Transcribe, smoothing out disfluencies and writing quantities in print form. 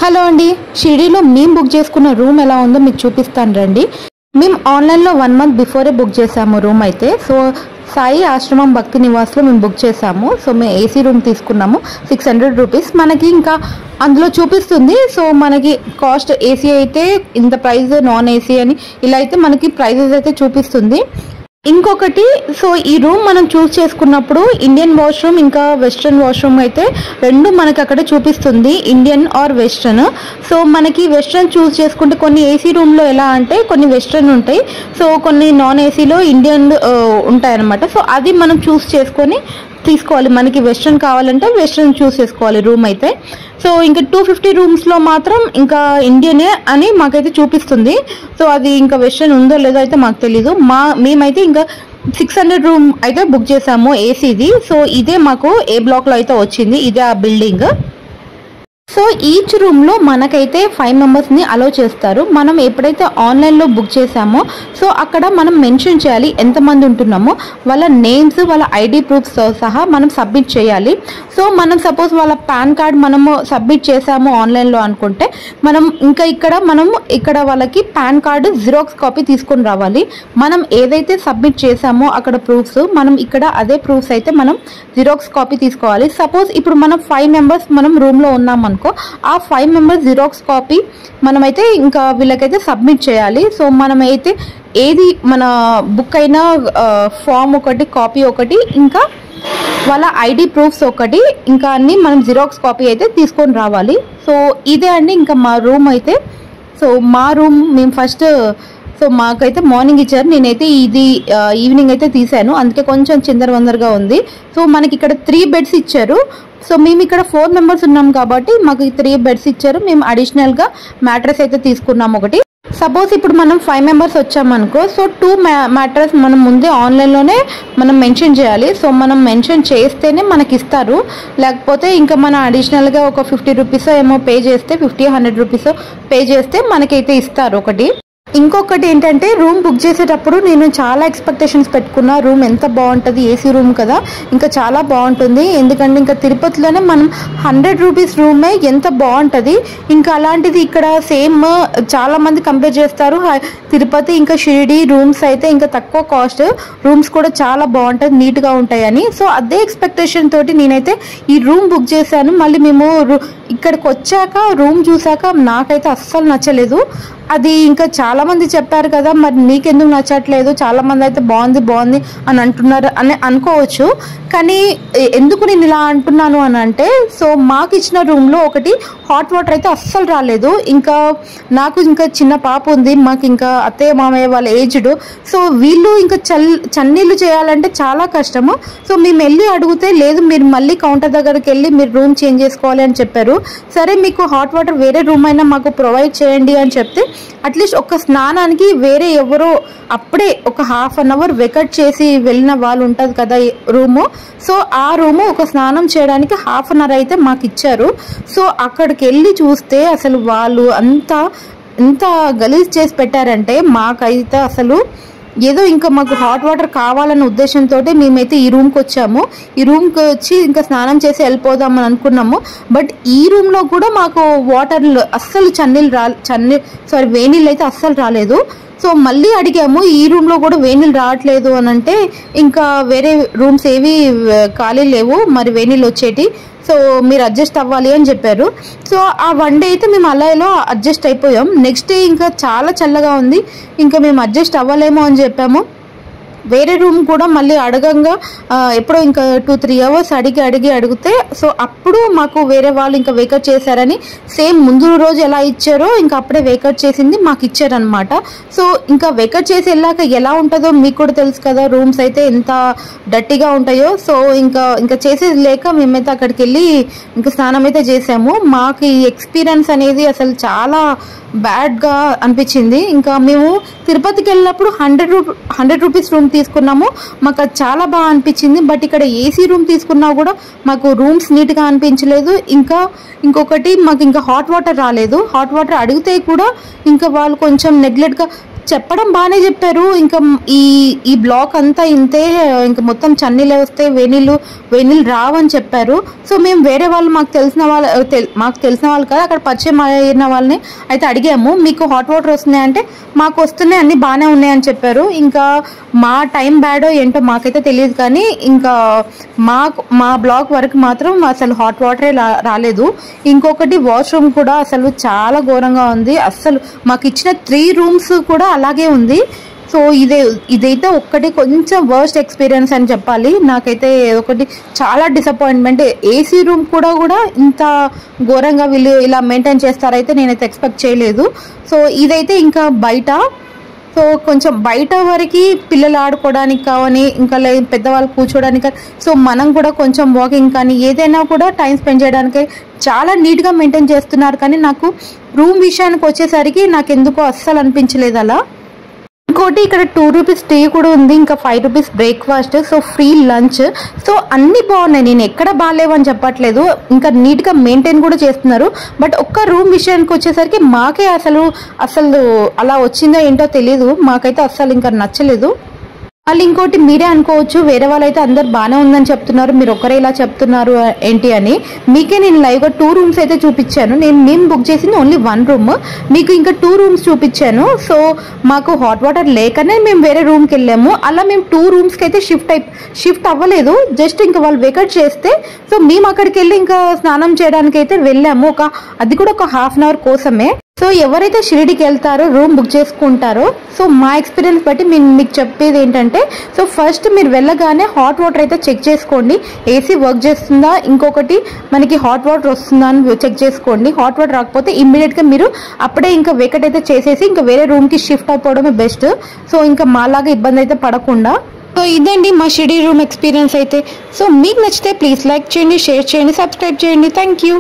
Hello అండి, షిరిడీలో మేము బుక్ చేసుకున్న రూమ్ ఎలా ఉందో మీకు చూపిస్తాను రండి. మేము ఆన్లైన్లో 1 మంత్ బిఫోరే బుక్ చేసాము రూమ్ అయితే. సో సాయి ఆశ్రమం భక్తి నివాస్లో మేము బుక్ చేసాము. సో మేము ఏసీ రూమ్ తీసుకున్నాము, 600 రూపీస్. మనకి ఇంకా అందులో చూపిస్తుంది. సో మనకి కాస్ట్ ఏసీ అయితే ఇంత ప్రైస్, నాన్ ఏసీ అని ఇలా అయితే మనకి ప్రైజెస్ అయితే చూపిస్తుంది. ఇంకొకటి, సో ఈ రూమ్ మనం చూస్ చేసుకున్నప్పుడు ఇండియన్ వాష్రూమ్ ఇంకా వెస్ట్రన్ వాష్రూమ్ అయితే రెండు మనకి అక్కడ చూపిస్తుంది, ఇండియన్ ఆర్ వెస్ట్రన్. సో మనకి వెస్ట్రన్ చూస్ చేసుకుంటే కొన్ని ఏసీ రూమ్లో ఎలా అంటే కొన్ని వెస్ట్రన్ ఉంటాయి, సో కొన్ని నాన్ ఏసీలో ఇండియన్ ఉంటాయి అన్నమాట. సో అది మనం చూస్ చేసుకొని తీసుకోవాలి. మనకి వెస్ట్రన్ కావాలంటే వెస్ట్రన్ చూస్ చేసుకోవాలి రూమ్ అయితే. సో ఇంకా 250 రూమ్స్లో మాత్రం ఇంకా ఇండియనే అని మాకైతే చూపిస్తుంది. సో అది ఇంకా వెస్ట్రన్ ఉందో లేదో అయితే మాకు తెలీదు. మేమైతే ఇంకా 600 రూమ్ అయితే బుక్ చేసాము ఏసీది. సో ఇదే మాకు ఏ బ్లాక్లో అయితే వచ్చింది, ఇదే ఆ బిల్డింగ్. సో ఈచ్ రూమ్లో మనకైతే 5 మెంబర్స్ని అలో చేస్తారు. మనం ఎప్పుడైతే ఆన్లైన్లో బుక్ చేసామో సో అక్కడ మనం మెన్షన్ చేయాలి ఎంతమంది ఉంటున్నామో, వాళ్ళ నేమ్స్, వాళ్ళ ఐడి ప్రూఫ్స్తో సహా మనం సబ్మిట్ చేయాలి. సో మనం సపోజ్ వాళ్ళ పాన్ కార్డ్ మనము సబ్మిట్ చేసాము ఆన్లైన్లో అనుకుంటే మనం ఇక్కడ వాళ్ళకి పాన్ కార్డు జిరాక్స్ కాపీ తీసుకొని రావాలి. మనం ఏదైతే సబ్మిట్ చేసామో అక్కడ ప్రూఫ్స్, మనం ఇక్కడ అదే ప్రూఫ్స్ అయితే మనం జిరాక్స్ కాపీ తీసుకోవాలి. సపోజ్ ఇప్పుడు మనం 5 మెంబర్స్ మనం రూమ్లో ఉన్నాం అనుకో, ఆ 5 మెంబర్స్ జిరాక్స్ కాపీ మనమైతే ఇంకా వీళ్ళకైతే సబ్మిట్ చేయాలి. సో మనమైతే ఏది మన బుక్ అయిన ఫామ్ ఒకటి, కాపీ ఒకటి, ఇంకా వాళ్ళ ఐడి ప్రూఫ్స్ ఒకటి, ఇంకా అన్ని మనం జిరాక్స్ కాపీ అయితే తీసుకొని రావాలి. సో ఇదే అండి ఇంకా మా రూమ్ అయితే. సో మా రూమ్ మేము ఫస్ట్, సో మాకైతే మార్నింగ్ ఇచ్చారు, నేనైతే ఇది ఈవినింగ్ అయితే తీసాను, అందుకే కొంచెం చిందరవందరగా ఉంది. సో మనకి ఇక్కడ 3 బెడ్స్ ఇచ్చారు. సో మేము ఇక్కడ 4 మెంబర్స్ ఉన్నాం కాబట్టి మాకు 3 బెడ్స్ ఇచ్చారు. మేము అడిషనల్గా మ్యాట్రెస్ అయితే తీసుకున్నాము ఒకటి. సపోజ్ ఇప్పుడు మనం 5 మెంబర్స్ వచ్చామనుకో, సో 2 మ్యాట్రెస్ మనం ముందే ఆన్లైన్లోనే మనం మెన్షన్ చేయాలి. సో మనం మెన్షన్ చేస్తేనే మనకి ఇస్తారు, లేకపోతే ఇంకా మనం అడిషనల్గా ఒక 50 రూపీస్ ఏమో పే చేస్తే, 50-100 రూపీస్ పే చేస్తే మనకైతే ఇస్తారు ఒకటి. ఇంకొకటి ఏంటంటే, రూమ్ బుక్ చేసేటప్పుడు నేను చాలా ఎక్స్పెక్టేషన్స్ పెట్టుకున్నా. రూమ్ ఎంత బాగుంటుంది, ఏసీ రూమ్ కదా, ఇంకా చాలా బాగుంటుంది. ఎందుకంటే ఇంకా తిరుపతిలోనే మనం 100 రూపీస్ రూమే ఎంత బాగుంటుంది. ఇంకా అలాంటిది ఇక్కడ సేమ్ చాలామంది కంపేర్ చేస్తారు తిరుపతి ఇంకా షిరిడి రూమ్స్ అయితే ఇంకా తక్కువ కాస్ట్, రూమ్స్ కూడా చాలా బాగుంటుంది, నీట్గా ఉంటాయని. సో అదే ఎక్స్పెక్టేషన్ తోటి నేనైతే ఈ రూమ్ బుక్ చేశాను. మళ్ళీ మేము ఇక్కడికి వచ్చాక రూమ్ చూసాక నాకైతే అస్సలు నచ్చలేదు. అది ఇంకా చాలామంది చెప్పారు కదా, మరి నీకెందుకు నచ్చట్లేదు, చాలామంది అయితే బాగుంది అని అంటున్నారు అని అనుకోవచ్చు. కానీ ఎందుకు నేను ఇలా అంటున్నాను అని అంటే, సో మాకు ఇచ్చిన రూమ్లో ఒకటి హాట్ వాటర్ అయితే అస్సలు రాలేదు. ఇంకా నాకు ఇంకా చిన్న పాప ఉంది, మాకు ఇంకా అత్తయ్య మామయ్య వాళ్ళ ఏజ్డ్, సో వీళ్ళు ఇంకా చన్నీళ్ళు చేయాలంటే చాలా కష్టము. సో మేము వెళ్ళి అడిగితే లేదు, మీరు మళ్ళీ కౌంటర్ దగ్గరికి వెళ్ళి మీరు రూమ్ చేంజ్ చేసుకోవాలి అని చెప్పారు. సరే మీకు హాట్ వాటర్ వేరే రూమ్ అయినా మాకు ప్రొవైడ్ చేయండి అని చెప్తే, అట్లీస్ట్ ఒక స్నానానికి వేరే ఎవరో అప్పుడే ఒక ½ అన్ అవర్ వెకట్ చేసి వెళ్ళిన వాళ్ళు ఉంటుంది కదా రూము, సో ఆ రూము ఒక స్నానం చేయడానికి ½ అన్ అవర్ అయితే మాకు ఇచ్చారు. సో అక్కడికి వెళ్ళి చూస్తే అసలు వాళ్ళు ఎంత గలీజ్ చేసి పెట్టారంటే, మాకైతే అసలు ఏదో ఇంకా మాకు హాట్ వాటర్ కావాలన్న ఉద్దేశంతో మేమైతే ఈ రూమ్కి వచ్చాము. ఈ రూమ్కి వచ్చి ఇంకా స్నానం చేసి వెళ్ళిపోదామని అనుకున్నాము. బట్ ఈ రూమ్లో కూడా మాకు వాటర్ అస్సలు వేనీళ్ళు అయితే అస్సలు రాలేదు. సో మళ్ళీ అడిగాము, ఈ రూమ్లో కూడా వేనీళ్ళు రావట్లేదు అని అంటే, ఇంకా వేరే రూమ్స్ ఏవి ఖాళీ లేవు, మరి వేనీళ్ళు వచ్చేటి, సో మీరు అడ్జస్ట్ అవ్వాలి అని చెప్పారు. సో ఆ 1 డే అయితే మేము అలా ఇలా అడ్జస్ట్ అయిపోయాం. నెక్స్ట్ డే ఇంకా చాలా చల్లగా ఉంది, ఇంకా మేము అడ్జస్ట్ అవ్వలేము అని చెప్పాము. వేరే రూమ్ కూడా మళ్ళీ అడగంగా ఎప్పుడో ఇంకా 2-3 అవర్స్ అడిగితే, సో అప్పుడు మాకు వేరే వాళ్ళు ఇంకా వేకట్ చేశారని, సేమ్ ముందు రోజు ఎలా ఇచ్చారో ఇంకా అప్పుడే వేకట్ చేసింది మాకు ఇచ్చారనమాట. సో ఇంకా వేకట్ చేసి వెళ్ళాక ఎలా ఉంటుందో మీకు కూడా తెలుసు కదా, రూమ్స్ అయితే ఎంత డర్టీగా ఉంటాయో. సో ఇంకా చేసేది లేక మేమైతే అక్కడికి వెళ్ళి ఇంకా స్నానం అయితే చేసాము. మాకు ఈ ఎక్స్పీరియన్స్ అనేది అసలు చాలా బ్యాడ్గా అనిపించింది. ఇంకా మేము తిరుపతికి వెళ్ళినప్పుడు 100 రూపీస్ రూమ్ తీసుకున్నాము, మాకు అది చాలా బాగా అనిపించింది. బట్ ఇక్కడ ఏసీ రూమ్ తీసుకున్నా కూడా మాకు రూమ్స్ నీట్గా అనిపించలేదు. ఇంకొకటి మాకు ఇంకా హాట్ వాటర్ రాలేదు. హాట్ వాటర్ అడిగితే కూడా ఇంకా వాళ్ళు కొంచెం నెగ్లెక్ట్గా చెప్పడం బాగానే చెప్పారు. ఇంకా ఈ ఈ బ్లాక్ అంతా ఇంతే, ఇంకా మొత్తం చన్నీళ్ళే వస్తాయి, వేనీళ్ళు రావని చెప్పారు. సో మేము వేరే వాళ్ళు మాకు తెలిసిన వాళ్ళు కదా, అక్కడ పరిచయం అయిన వాళ్ళని అయితే అడిగాము, మీకు హాట్ వాటర్ వస్తున్నాయి అంటే మాకు వస్తున్నాయి, అన్నీ బాగానే ఉన్నాయని చెప్పారు. ఇంకా మా టైం బ్యాడో ఏంటో మాకైతే తెలియదు, కానీ ఇంకా మా బ్లాక్ వరకు మాత్రం అసలు హాట్ వాటరే రాలేదు. ఇంకొకటి వాష్రూమ్ కూడా అసలు చాలా ఘోరంగా ఉంది. అసలు మాకు ఇచ్చిన 3 రూమ్స్ కూడా అలాగే ఉంది. సో ఇదైతే ఒక్కటి కొంచెం వర్స్ట్ ఎక్స్పీరియన్స్ అని చెప్పాలి. నాకైతే ఒకటి చాలా డిసప్పాయింట్మెంట్. ఏసీ రూమ్ కూడా ఇంత ఘోరంగా వీళ్ళు ఇలా మెయింటైన్ చేస్తారైతే నేనైతే ఎక్స్పెక్ట్ చేయలేదు. సో ఇదైతే ఇంకా బయట, సో కొంచెం బయట వరకు పిల్లలు ఆడుకోవడానికి కానీ, ఇంకా పెద్దవాళ్ళు కూర్చోడానికి, సో మనం కూడా కొంచెం వాకింగ్ కానీ ఏదైనా కూడా టైం స్పెండ్ చేయడానికి చాలా నీట్గా మెయింటైన్ చేస్తున్నారు. కానీ నాకు రూమ్ విషయానికి వచ్చేసరికి నాకు ఎందుకో అస్సలు అనిపించలేదు అలా. ఇంకోటి ఇక్కడ 2 రూపీస్ టీ కూడా ఉంది, ఇంకా 5 rupees breakfast, so free lunch. So అన్నీ బాగున్నాయి, నేను ఎక్కడ బాగాలేవని చెప్పట్లేదు, ఇంకా నీట్గా మెయింటైన్ కూడా చేస్తున్నారు. బట్ ఒక్క రూమ్ విషయానికి వచ్చేసరికి మాకే అసలు అలా వచ్చిందో ఏంటో తెలియదు, మాకైతే అస్సలు ఇంకా నచ్చలేదు. వాళ్ళు ఇంకోటి మీరే అనుకోవచ్చు, వేరే వాళ్ళైతే అందరు బాగానే ఉందని చెప్తున్నారు, మీరు ఒకరే ఇలా చెప్తున్నారు ఏంటి అని. మీకే నేను లైవ్గా 2 రూమ్స్ అయితే చూపించాను. మేము బుక్ చేసింది ఓన్లీ 1 రూమ్, మీకు ఇంకా 2 రూమ్స్ చూపించాను. సో మాకు హాట్ వాటర్ లేకనే మేము వేరే రూమ్కి వెళ్ళాము. అలా మేము 2 రూమ్స్కి అయితే షిఫ్ట్ అవ్వలేదు, జస్ట్ ఇంకా వాళ్ళు వెకేట్ చేస్తే సో మేము అక్కడికి వెళ్ళి ఇంకా స్నానం చేయడానికి అయితే వెళ్ళాము. అది కూడా ఒక ½ అవర్ కోసమే. సో ఎవరైతే షిరిడీకి వెళ్తారో రూమ్ బుక్ చేసుకుంటారో, సో మా ఎక్స్పీరియన్స్ బట్టి మీకు చెప్పేది ఏంటంటే, సో ఫస్ట్ మీరు వెళ్ళగానే హాట్ వాటర్ అయితే చెక్ చేసుకోండి, ఏసీ వర్క్ చేస్తుందా, ఇంకొకటి మనకి హాట్ వాటర్ వస్తుందా అని చెక్ చేసుకోండి. హాట్ వాటర్ రాకపోతే ఇమ్మీడియట్గా మీరు అప్పుడే ఇంకా వెకెట్ అయితే చేసేసి ఇంకా వేరే రూమ్కి షిఫ్ట్ అయిపోవడమే బెస్ట్. సో ఇంకా మాలాగా ఇబ్బంది అయితే పడకుండా. సో ఇదండి మా షిరిడీ రూమ్ ఎక్స్పీరియన్స్ అయితే. సో మీకు నచ్చితే ప్లీజ్ లైక్ చేయండి, షేర్ చేయండి, సబ్స్క్రైబ్ చేయండి. Thank you.